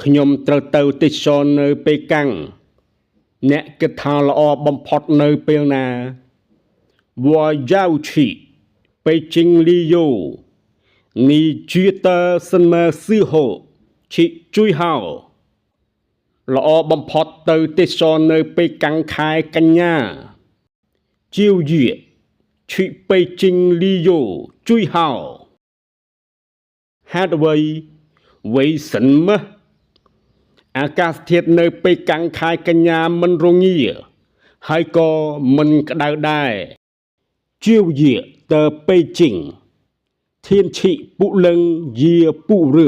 ខ្ញុំត្រូវទៅទេសចរនៅប៉េកាំងអ្នកគិតថាល្អបំផុតនៅពេលណា我要去北京旅游你觉得什么时候去最好ល្អបំផុតទៅទេសចរនៅប៉េកាំងខែកញ្ញា9月去北京旅游最好ហេតុអ្វី为什么អាកាសធាតុនៅប៉េកាំងខែកញ្ញាមិនរងាហើយក៏មិនក្តៅដែរ9月的北京天气不冷也不热